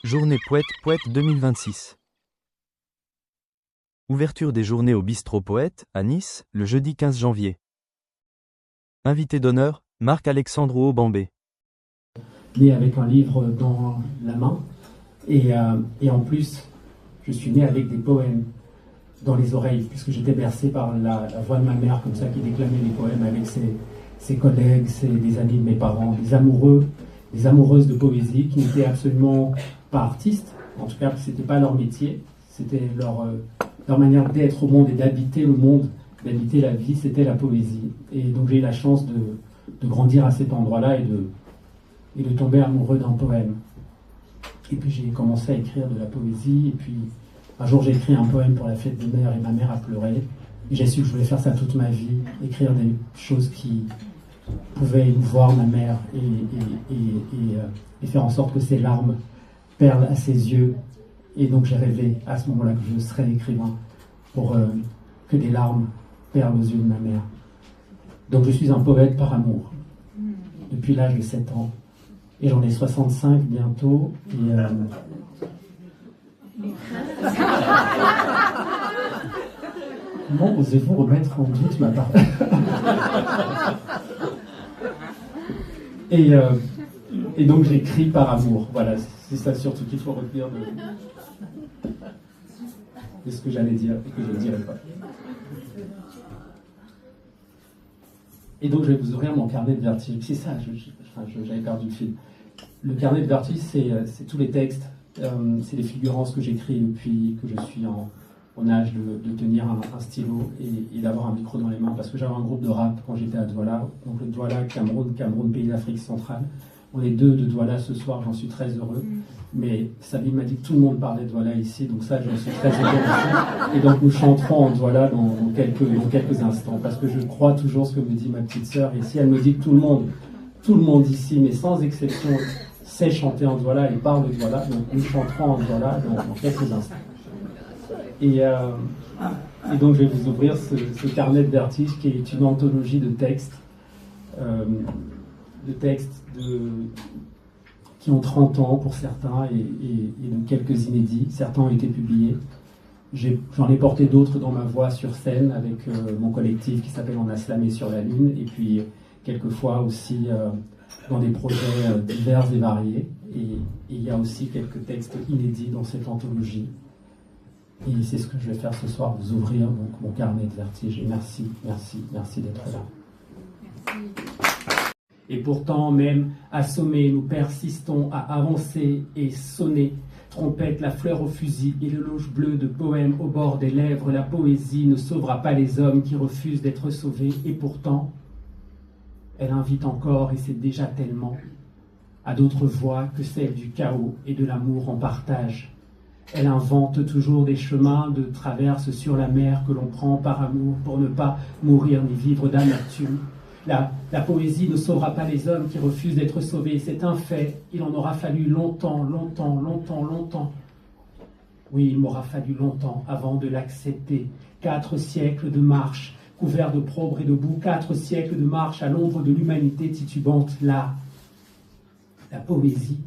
Journée Poète 2026. Ouverture des journées au Bistrot Poète, à Nice, le jeudi 15 janvier. Invité d'honneur, Marc-Alexandre Aubambé. Né avec un livre dans la main, et en plus, je suis né avec des poèmes dans les oreilles, puisque j'étais bercé par la voix de ma mère, comme ça, qui déclamait les poèmes avec ses collègues, des amis de mes parents, des amoureux, des amoureuses de poésie qui n'étaient absolument pas artistes, en tout cas, c'était pas leur métier, c'était leur manière d'être au monde et d'habiter le monde, d'habiter la vie, c'était la poésie. Et donc j'ai eu la chance de grandir à cet endroit-là et de tomber amoureux d'un poème. Et puis j'ai commencé à écrire de la poésie, et puis un jour j'ai écrit un poème pour la fête des mères et ma mère a pleuré. Et j'ai su que je voulais faire ça toute ma vie, écrire des choses qui pouvaient émouvoir ma mère et faire en sorte que ses larmes perlent à ses yeux. Et donc j'ai rêvé à ce moment-là que je serais écrivain pour que des larmes perlent aux yeux de ma mère. Donc je suis un poète par amour, depuis l'âge de 7 ans. Et j'en ai 65 bientôt. Comment osez-vous remettre en doute ma parole? Et donc j'écris par amour. Voilà, c'est ça surtout qu'il faut retenir de ce que j'allais dire et que je ne dirai pas. Et donc je vais vous ouvrir mon carnet de vertige. C'est ça, j'avais perdu le fil. Le carnet de vertige, c'est tous les textes, c'est les figurances que j'écris depuis que je suis en âge de tenir un stylo et d'avoir un micro dans les mains. Parce que j'avais un groupe de rap quand j'étais à Douala. Donc le Douala, Cameroun, pays d'Afrique centrale. On est deux de Douala ce soir, j'en suis très heureux. Mais Sabine m'a dit que tout le monde parlait de Douala ici, donc ça, j'en suis très heureux. Et donc nous chanterons en Douala dans quelques instants. Parce que je crois toujours ce que me dit ma petite sœur. Et si elle me dit que tout le monde ici, mais sans exception, sait chanter en Douala et parle de Douala, donc nous chanterons en Douala dans quelques instants. Et donc je vais vous ouvrir ce carnet de vertige qui est une anthologie de textes, qui ont 30 ans pour certains et de quelques inédits. Certains ont été publiés. J'en ai porté d'autres dans ma voix sur scène avec mon collectif qui s'appelle On a slamé sur la lune, et puis quelquefois aussi dans des projets divers et variés. Et il y a aussi quelques textes inédits dans cette anthologie. Et c'est ce que je vais faire ce soir, vous ouvrir donc mon carnet de vertige. Et merci d'être là. Merci. Et pourtant, même assommés, nous persistons à avancer et sonner. Trompette, la fleur au fusil et le loge bleu de poèmes au bord des lèvres. La poésie ne sauvera pas les hommes qui refusent d'être sauvés. Et pourtant, elle invite encore, et c'est déjà tellement, à d'autres voies que celle du chaos et de l'amour en partage. Elle invente toujours des chemins de traverse sur la mer que l'on prend par amour pour ne pas mourir ni vivre d'amertume. La poésie ne sauvera pas les hommes qui refusent d'être sauvés. C'est un fait. Il en aura fallu longtemps. Oui, il m'aura fallu longtemps avant de l'accepter. 4 siècles de marche, couverts de pauvres et de boue. 4 siècles de marche à l'ombre de l'humanité titubante. Là, la poésie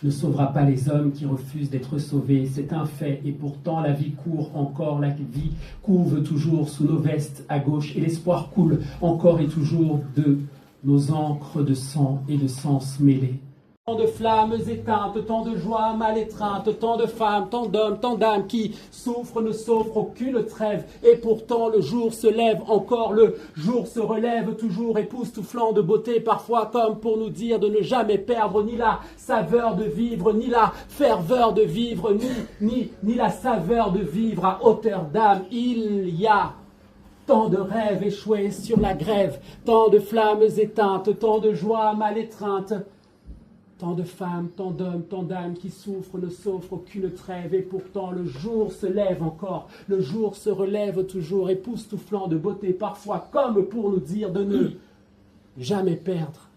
ne sauvera pas les hommes qui refusent d'être sauvés. C'est un fait. Et pourtant, la vie court encore. La vie couve toujours sous nos vestes à gauche. Et l'espoir coule encore et toujours de nos encres de sang et de sens mêlés. Tant de flammes éteintes, tant de joies mal étreintes, tant de femmes, tant d'hommes, tant d'âmes qui souffrent, ne s'offrent aucune trêve. Et pourtant le jour se lève encore, le jour se relève toujours, époustouflant de beauté, parfois comme pour nous dire de ne jamais perdre ni la saveur de vivre, ni la ferveur de vivre, ni la saveur de vivre à hauteur d'âme. Il y a tant de rêves échoués sur la grève, tant de flammes éteintes, tant de joies mal étreintes. Tant de femmes, tant d'hommes, tant d'âmes qui souffrent, ne s'offrent aucune trêve. Et pourtant le jour se lève encore, le jour se relève toujours, époustouflant de beauté, parfois comme pour nous dire de ne jamais perdre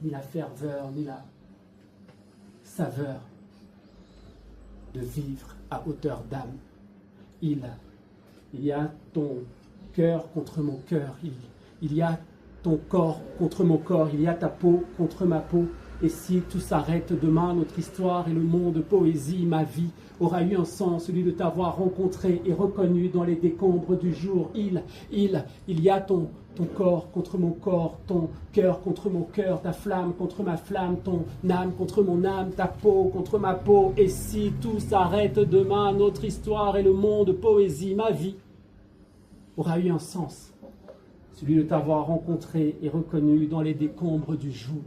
ni la ferveur, ni la saveur de vivre à hauteur d'âme. Il y a ton cœur contre mon cœur, il y a ton corps contre mon corps, il y a ta peau contre ma peau, Et si tout s'arrête demain, notre histoire et le monde poésie, ma vie aura eu un sens, celui de t'avoir rencontré et reconnu dans les décombres du jour. Il y a ton corps contre mon corps, ton cœur contre mon cœur, ta flamme contre ma flamme, ton âme contre mon âme, ta peau contre ma peau. Et si tout s'arrête demain, notre histoire et le monde poésie, ma vie aura eu un sens, celui de t'avoir rencontré et reconnu dans les décombres du jour.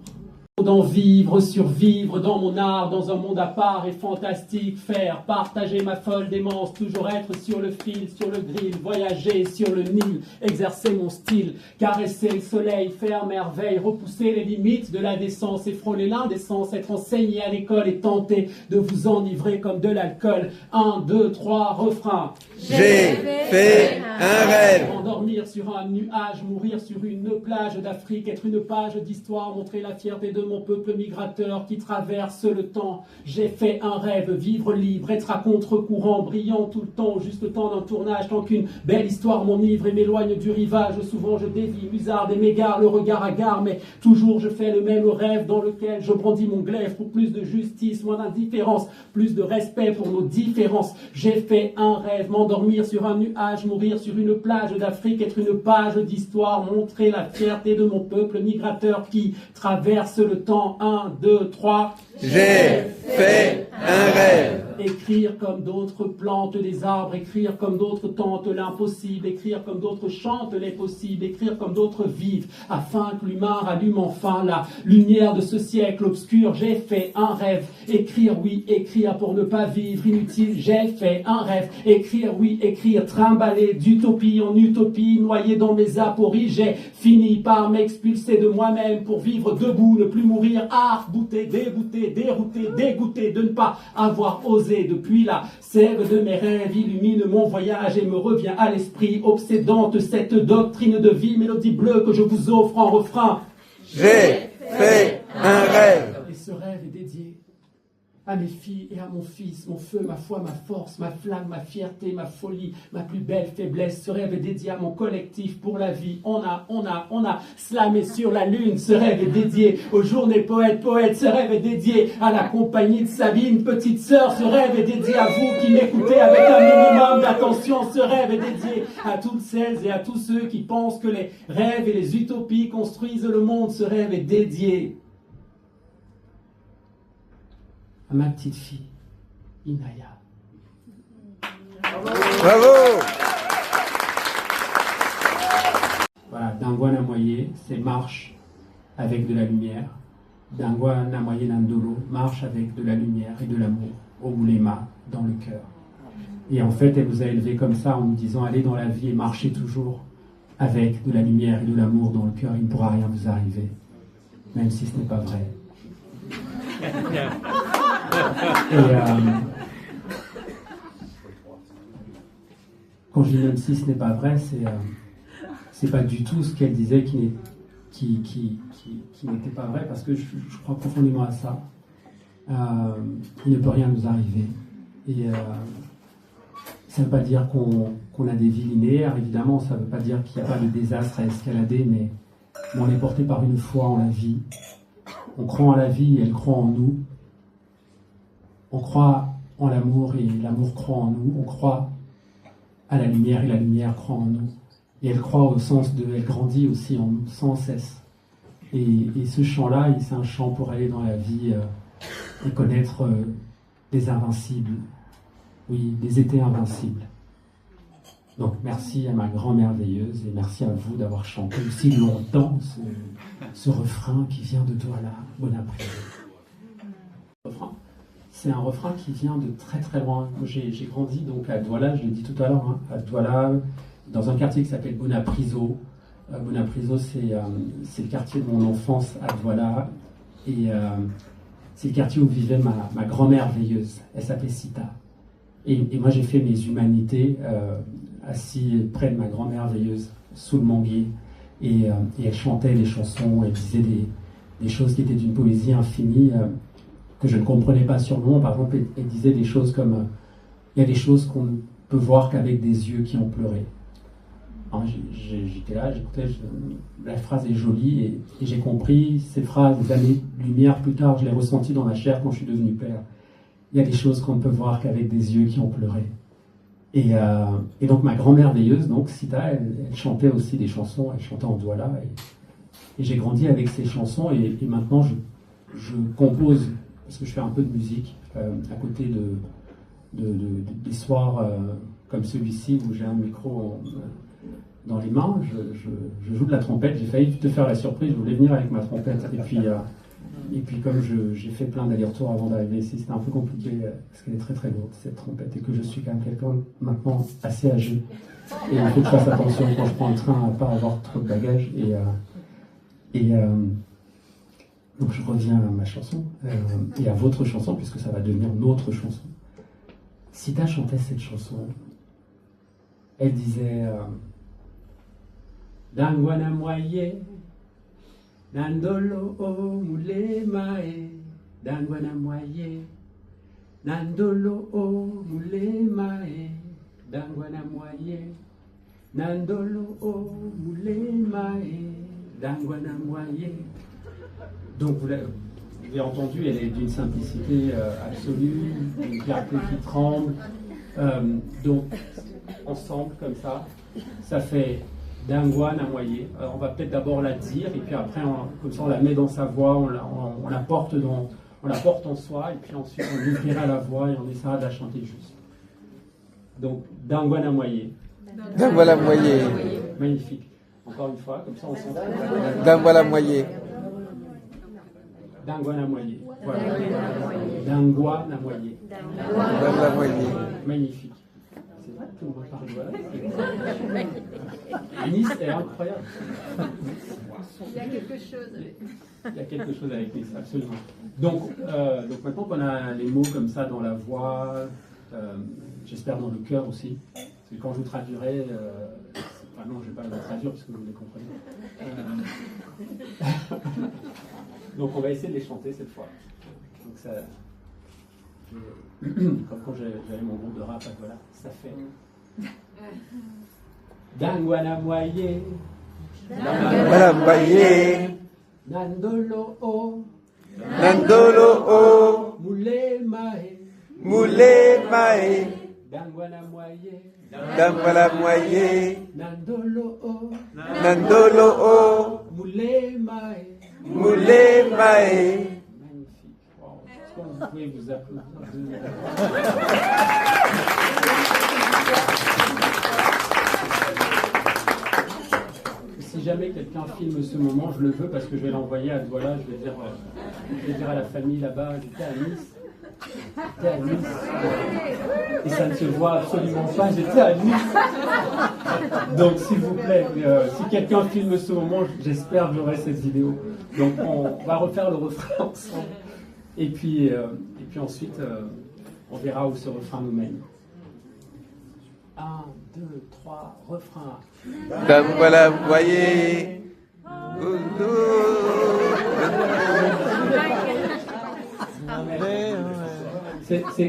D'en vivre, survivre dans mon art, dans un monde à part et fantastique, faire partager ma folle démence, toujours être sur le fil, sur le grill, voyager sur le Nil, exercer mon style, caresser le soleil, faire merveille, repousser les limites de la décence et frôler l'indécence, être enseigné à l'école et tenter de vous enivrer comme de l'alcool. 1, 2, 3, refrain. J'ai fait un rêve. Endormir sur un nuage, mourir sur une plage d'Afrique, être une page d'histoire, montrer la fierté de mon peuple migrateur qui traverse le temps. J'ai fait un rêve, vivre libre, être à contre-courant, brillant tout le temps, au juste temps d'un tournage, tant qu'une belle histoire m'enivre et m'éloigne du rivage. Souvent je dévie, musarde et m'égare, le regard hagard, mais toujours je fais le même rêve dans lequel je brandis mon glaive pour plus de justice, moins d'indifférence, plus de respect pour nos différences. J'ai fait un rêve, m'endormir sur un nuage, mourir sur une plage d'Afrique, être une page d'histoire, montrer la fierté de mon peuple migrateur qui traverse le temps. 1, 2, 3. J'ai fait un rêve. Écrire comme d'autres plantent des arbres, écrire comme d'autres tentent l'impossible, écrire comme d'autres chantent les possibles, écrire comme d'autres vivent, afin que l'humain rallume enfin la lumière de ce siècle obscur. J'ai fait un rêve, écrire, oui, écrire pour ne pas vivre inutile. J'ai fait un rêve, écrire, oui, écrire, trimballer d'utopie en utopie, noyé dans mes apories. J'ai fini par m'expulser de moi-même pour vivre debout, ne plus mourir, arc-bouté, dégoûté, dérouté, dégoûté de ne pas avoir osé. Depuis la sève de mes rêves illumine mon voyage et me revient à l'esprit obsédante cette doctrine de vie, mélodie bleue que je vous offre en refrain. J'ai fait un rêve. Et ce rêve est dédié à mes filles et à mon fils, mon feu, ma foi, ma force, ma flamme, ma fierté, ma folie, ma plus belle faiblesse. Ce rêve est dédié à mon collectif pour la vie. On a slamé sur la lune. Ce rêve est dédié aux journées poètes. Ce rêve est dédié à la compagnie de Sabine, petite sœur. Ce rêve est dédié à vous qui m'écoutez avec un minimum d'attention. Ce rêve est dédié à toutes celles et à tous ceux qui pensent que les rêves et les utopies construisent le monde. Ce rêve est dédié à ma petite fille, Inaya. Bravo. Voilà, Dangwa Namoye, c'est marche avec de la lumière. Dangwa Namoye Nandolo, marche avec de la lumière et de l'amour, au Moulema, dans le cœur. Et en fait, elle nous a élevés comme ça en nous disant, allez dans la vie et marchez toujours avec de la lumière et de l'amour dans le cœur, il ne pourra rien vous arriver, même si ce n'est pas vrai. Quand je dis même si ce n'est pas vrai, c'est pas du tout ce qu'elle disait qui n'était pas vrai, parce que je crois profondément à ça. Il ne peut rien nous arriver. Et ça ne veut pas dire qu'on a des vies linéaires, évidemment, ça ne veut pas dire qu'il n'y a pas de désastre à escalader, mais on est porté par une foi en la vie. On croit en la vie et elle croit en nous. On croit en l'amour et l'amour croit en nous. On croit à la lumière et la lumière croit en nous. Et elle croit au sens de... Elle grandit aussi en nous, sans cesse. Et ce chant-là, c'est un chant pour aller dans la vie et connaître des invincibles. Oui, des étés invincibles. Donc merci à ma grand-mère veilleuse et merci à vous d'avoir chanté aussi longtemps ce refrain qui vient de Douala, bon après-midi. C'est un refrain qui vient de très très loin. J'ai grandi donc à Douala, je l'ai dit tout à l'heure, à Douala, dans un quartier qui s'appelle Bonapriso. Bonapriso, c'est le quartier de mon enfance à Douala. Et c'est le quartier où vivait ma grand-mère veilleuse. Elle s'appelait Sita. Et moi j'ai fait mes humanités assis près de ma grand-mère veilleuse, sous le manguier. Et elle chantait des chansons, elle disait des choses qui étaient d'une poésie infinie, que je ne comprenais pas sur le moment. Par exemple, elle disait des choses comme il y a des choses qu'on ne peut voir qu'avec des yeux qui ont pleuré. Alors, j'étais là, j'écoutais, la phrase est jolie et j'ai compris ces phrases des années-lumière plus tard, je l'ai ressenti dans ma chair quand je suis devenu père. Il y a des choses qu'on ne peut voir qu'avec des yeux qui ont pleuré. Et donc ma grand-mère veilleuse, donc Sita, elle chantait aussi des chansons, elle chantait en douala. Et j'ai grandi avec ces chansons et maintenant je compose, parce que je fais un peu de musique à côté des soirs comme celui-ci où j'ai un micro dans les mains, je joue de la trompette. J'ai failli te faire la surprise, je voulais venir avec ma trompette. Et puis comme j'ai fait plein d'allers-retours avant d'arriver ici, c'était un peu compliqué parce qu'elle est très très lourde cette trompette et que je suis quand même quelqu'un maintenant assez âgé. Et il faut que je fasse attention quand je prends le train à ne pas avoir trop de bagages. Donc je reviens à ma chanson et à votre chanson puisque ça va devenir notre chanson. Sita chantait cette chanson. Elle disait Dangwana moye, Nandolo o mulemae, Dangwana moye, Nandolo o mulemae, Dangwana moye, Nandolo o mulemae, Dangwana moye. Donc vous l'avez entendu, elle est d'une simplicité absolue, d'une clarté qui tremble. Donc ensemble comme ça fait Dangwa Namoye. On va peut-être d'abord la dire et puis après comme ça on la met dans sa voix, on la porte en soi et puis ensuite on ouvrira la voix et on essaiera de la chanter juste. Donc Dangwa Namoye. Dangwa Namoye. Magnifique. Encore une fois, comme ça on s'en fout. Dangwa Namoye. Dangwa Namoye. Voilà. Dangwa Namoye. Dangwa Namoye. Magnifique. C'est vrai que tout le monde parle voilà. Nice est incroyable. Il y a quelque chose. Il y a quelque chose avec Nice, absolument. Donc maintenant qu'on a les mots comme ça dans la voix, j'espère dans le cœur aussi, parce que quand je vous traduirai, non, je ne vais pas le traduire parce que vous les comprenez. Donc on va essayer de les chanter cette fois. Donc ça, comme quand j'avais mon groupe de rap, voilà, ça fait. Dangwana moye, Dangwana moye, Nandolo o, Nandolo o, Moule mae, Moule mae, Dangwana moye, Dangwana moye, Nandolo o, Nandolo o, Moule mae. Moule mae. Magnifique. Wow. Est-ce que vous pouvez vous applaudir? Si jamais quelqu'un filme ce moment, je le veux parce que je vais l'envoyer à Douala, je vais dire à la famille là-bas, j'étais à Nice. Et ça ne se voit absolument pas, j'étais à Nice. Donc s'il vous plaît, si quelqu'un filme ce moment, j'espère que j'aurai cette vidéo. Donc on va refaire le refrain ensemble. Et puis ensuite, on verra où ce refrain nous mène. 1, 2, 3, refrain. Dangwana moye.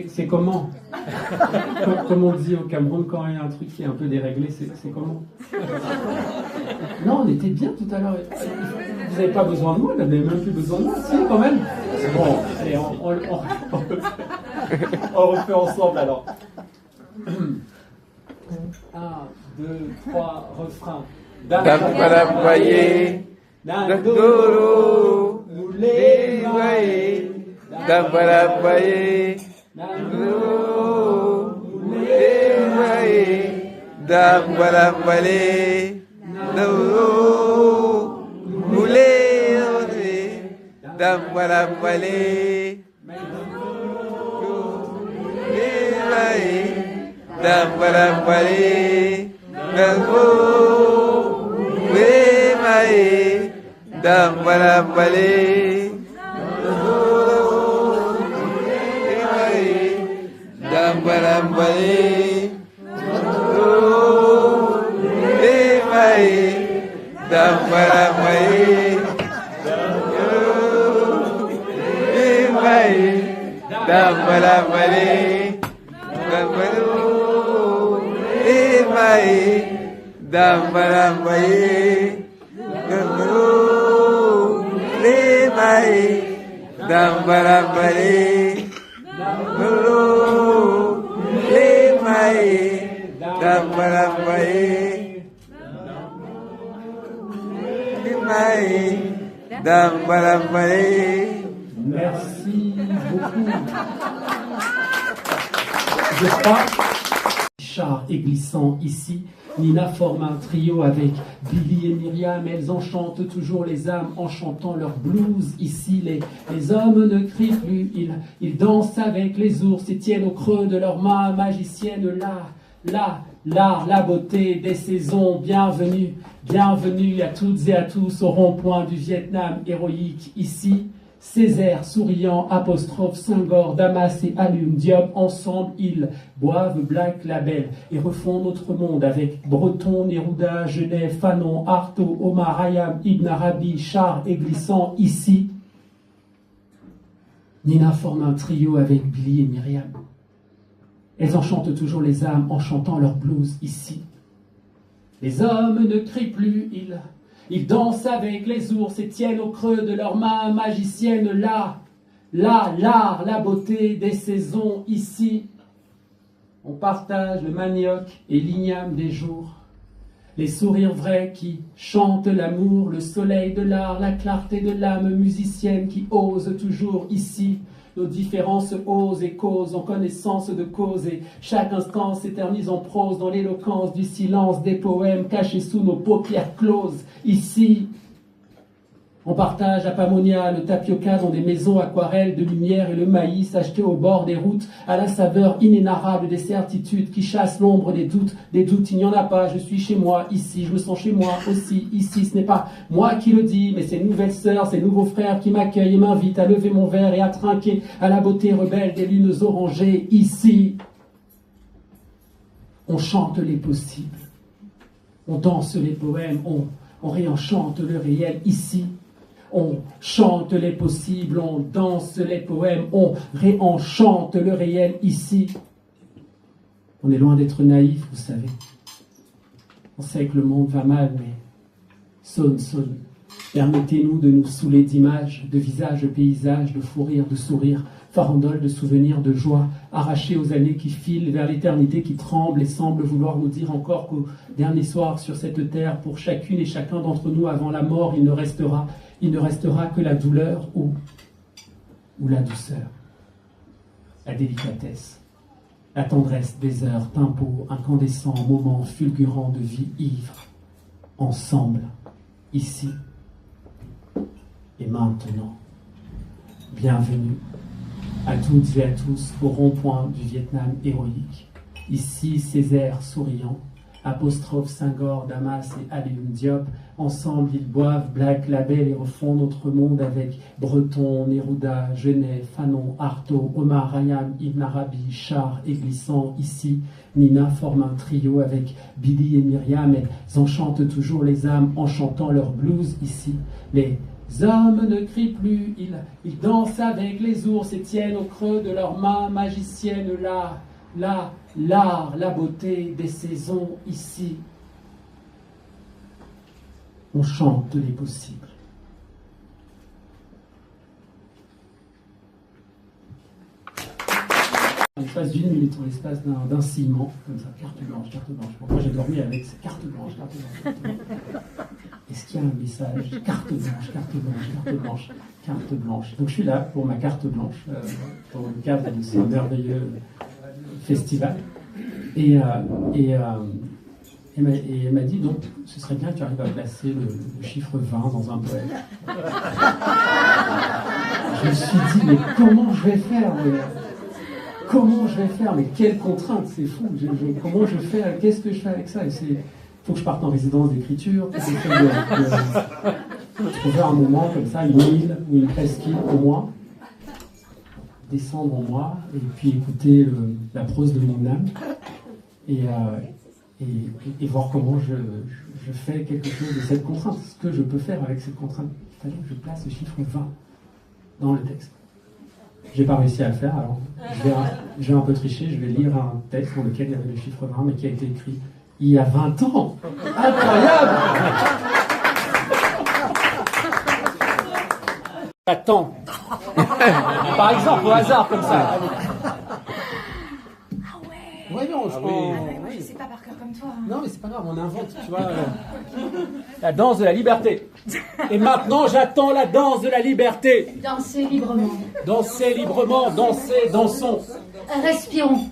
C'est comment? Comme on dit au Cameroun, quand il y a un truc qui est un peu déréglé, c'est comment? Non, on était bien tout à l'heure. Vous n'avez pas besoin de moi, vous n'avez même plus besoin de moi, si, quand même. Bon, allez, on refait ensemble alors. 1, 2, 3, refrain. Dangwana moye, Nandolo, Moule mae, Dangwana moye, Nandolo, Moule mae, Dangwana moye, Nandolo, Moule mae, Dangwana moye, Dangwana moye, Nandolo, Moule mae, Dangwana moye, Dangwana moye, Moule mae, Dangwana moye, Moule mae, Dangwana moye, Dangwana moye, Dambalambaye, Guru, Limaye, Dambalambaye, Guru, Limaye, Dambalambaye, Limaye, Dambalambaye. Merci beaucoup. Je crois, char et glissant ici, Nina forme un trio avec Billy et Myriam. Elles enchantent toujours les âmes en chantant leur blues. Ici, les hommes ne crient plus, ils dansent avec les ours et tiennent au creux de leurs mains magiciennes l'art, la beauté des saisons. Bienvenue, bienvenue à toutes et à tous au rond-point du Vietnam héroïque. Ici, Césaire, souriant, apostrophe, Senghor, Damas et Alioune Diop, ensemble ils boivent Black Label et refont notre monde avec Breton, Neruda, Genet, Fanon, Artaud, Omar, Hayam, Ibn Arabi, Char et Glissant. Ici, Nina forme un trio avec Billy et Myriam. Elles enchantent toujours les âmes en chantant leur blues. Ici, les hommes ne crient plus, ils dansent avec les ours et tiennent au creux de leurs mains magiciennes l'art, la beauté des saisons. Ici, on partage le manioc et l'igname des jours, les sourires vrais qui chantent l'amour, le soleil de l'art, la clarté de l'âme musicienne qui ose toujours. Ici, nos différences osent et causent en connaissance de cause et chaque instant s'éternise en prose dans l'éloquence du silence des poèmes cachés sous nos paupières closes. Ici, on partage à Pamonia le tapioca dans des maisons aquarelles de lumière et le maïs acheté au bord des routes à la saveur inénarrable des certitudes qui chassent l'ombre des doutes. Des doutes, il n'y en a pas, je suis chez moi, ici, je me sens chez moi aussi, ici. Ce n'est pas moi qui le dis, mais ces nouvelles sœurs, ces nouveaux frères qui m'accueillent et m'invitent à lever mon verre et à trinquer à la beauté rebelle des lunes orangées. Ici, on chante les possibles, on danse les poèmes, on réenchante le réel. Ici, on chante les possibles, on danse les poèmes, on réenchante le réel. Ici, on est loin d'être naïf, vous savez. On sait que le monde va mal, mais sonne. Permettez-nous de nous saouler d'images, de visages, de paysages, de fou rire, de sourires, farandole, de souvenirs, de joie, arrachés aux années qui filent vers l'éternité qui tremble et semble vouloir nous dire encore qu'au dernier soir sur cette terre, pour chacune et chacun d'entre nous, avant la mort, il ne restera que la douleur ou la douceur, la délicatesse, la tendresse des heures, tempo, incandescent, moment fulgurant de vie ivre, ensemble, ici et maintenant. Bienvenue à toutes et à tous au rond-point du Vietnam héroïque. Ici Césaire souriant, apostrophe Senghor, Damas et Alioune Diop. Ensemble, ils boivent Black Label et refont notre monde avec Breton, Neruda, Genet, Fanon, Artaud, Omar, Hayam, Ibn Arabi, Char et Glissant. Ici, Nina forme un trio avec Billy et Myriam. Elles enchantent toujours les âmes en chantant leur blues. Ici, les hommes ne crient plus, ils dansent avec les ours et tiennent au creux de leurs mains magiciennes l'art, la beauté des saisons. Ici, on chante les possibles. En l'espace d'une minute, en l'espace d'un ciment, comme ça, carte blanche. Moi j'ai dormi avec ces carte blanche. Est-ce qu'il y a un message? Carte blanche. Donc je suis là pour ma carte blanche, dans le cadre de ce merveilleux festival. Et elle m'a dit, donc, ce serait bien que tu arrives à placer le chiffre 20 dans un poème. Je me suis dit, mais comment je vais faire? Mais quelle contrainte, c'est fou. Comment je fais? Qu'est-ce que je fais avec ça? Il faut que je parte en résidence d'écriture, que j'essaie de trouver un moment comme ça, une île ou une presqu'île au moins, descendre en moi et puis écouter la prose de mon âme et voir comment je fais quelque chose de cette contrainte, ce que je peux faire avec cette contrainte. Il fallait que je place le chiffre 20 dans le texte. J'ai pas réussi à le faire, alors je vais un peu tricher, je vais lire un texte dans lequel il y avait le chiffre 20, mais qui a été écrit il y a 20 ans. Incroyable. Attends. Par exemple, au hasard, comme ça. Ouais, non, je Moi, je sais pas par cœur comme toi. Non, mais c'est pas grave, on invente, tu vois. La danse de la liberté. Et maintenant, j'attends la danse de la liberté. Danser librement. Danser librement, danser, dansons. Respirons.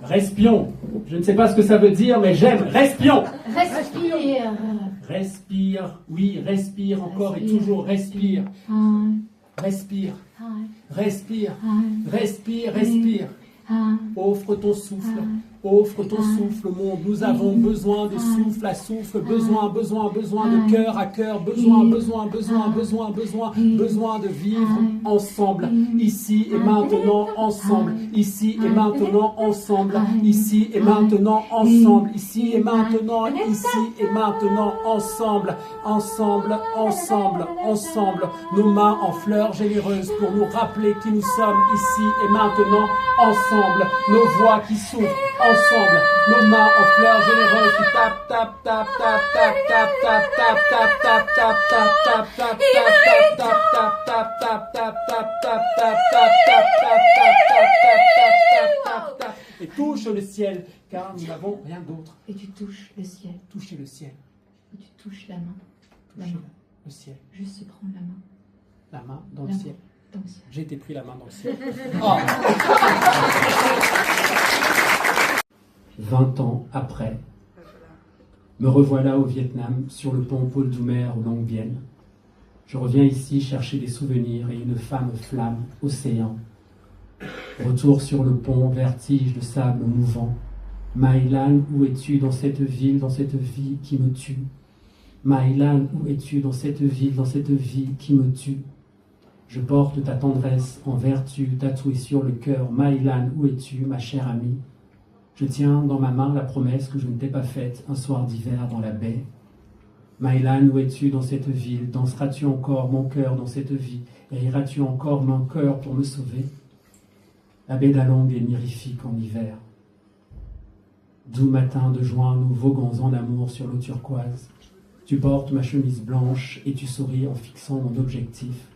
Respions. Je ne sais pas ce que ça veut dire, mais j'aime. Respions. Respire. Respire, oui, respire encore et Respire. toujours respire. Ah, Respire, ah, respire, ah, respire, respire. ah. Offre ton souffle, offre ton souffle au monde. Nous avons besoin de souffle à souffle, besoin de cœur à cœur, besoin de vivre ensemble, ici et maintenant ensemble, ici et maintenant ensemble, ici et maintenant ensemble, ici et maintenant, ici et maintenant ensemble, ensemble, ensemble, ensemble, nos mains en fleurs généreuses pour nous rappeler qui nous sommes ici et maintenant ensemble, nos voix qui s'ouvrent ensemble, nos mains en fleurs généreuses qui tapent, tapent, tapent, tapent, tapent, tapent, tapent, tapent, tapent, tapent, tapent, tapent, tapent, tapent, tapent, tapent, tapent, et touche le ciel, car nous n'avons rien d'autre. Et tu touches le ciel. Touchez le ciel, Et tu touches la main. La touchez main. le ciel, Juste se prendre la main. la main dans le La main ciel. dans le ciel. J'ai été pris la main dans le ciel. 20 ans après, me revoilà au Vietnam, sur le pont Paul Doumer au Long Bien. Je reviens ici chercher des souvenirs et une femme flamme, océan. Retour sur le pont, vertige de sable mouvant. Maïlan, où es-tu dans cette ville, dans cette vie qui me tue? Maïlan, où es-tu dans cette ville, dans cette vie qui me tue? Je porte ta tendresse en vertu tatouée sur le cœur. Maïlan, où es-tu, ma chère amie? Je tiens dans ma main la promesse que je ne t'ai pas faite un soir d'hiver dans la baie. Maïlan, où es-tu dans cette ville? Danseras-tu encore mon cœur dans cette vie? Riras-tu encore mon cœur pour me sauver? La baie d'Along est mirifique en hiver. Doux matin de juin, nous voguons en amour sur l'eau turquoise. Tu portes ma chemise blanche et tu souris en fixant mon objectif.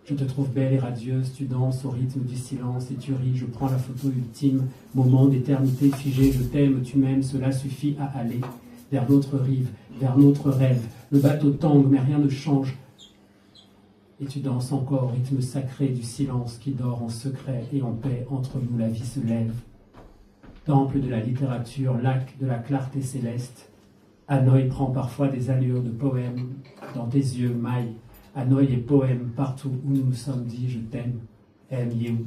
Je te trouve belle et radieuse, tu danses au rythme du silence et tu ris, je prends la photo ultime, moment d'éternité figée, je t'aime, tu m'aimes, cela suffit à aller vers l'autre rive, vers notre rêve. Le bateau tangue, mais rien ne change. Et tu danses encore au rythme sacré du silence qui dort en secret et en paix entre nous, la vie se lève. Temple de la littérature, lac de la clarté céleste, Hanoï prend parfois des allures de poème dans tes yeux, mailles. Hanoï est poème partout où nous nous sommes dit je t'aime, aime Yehu.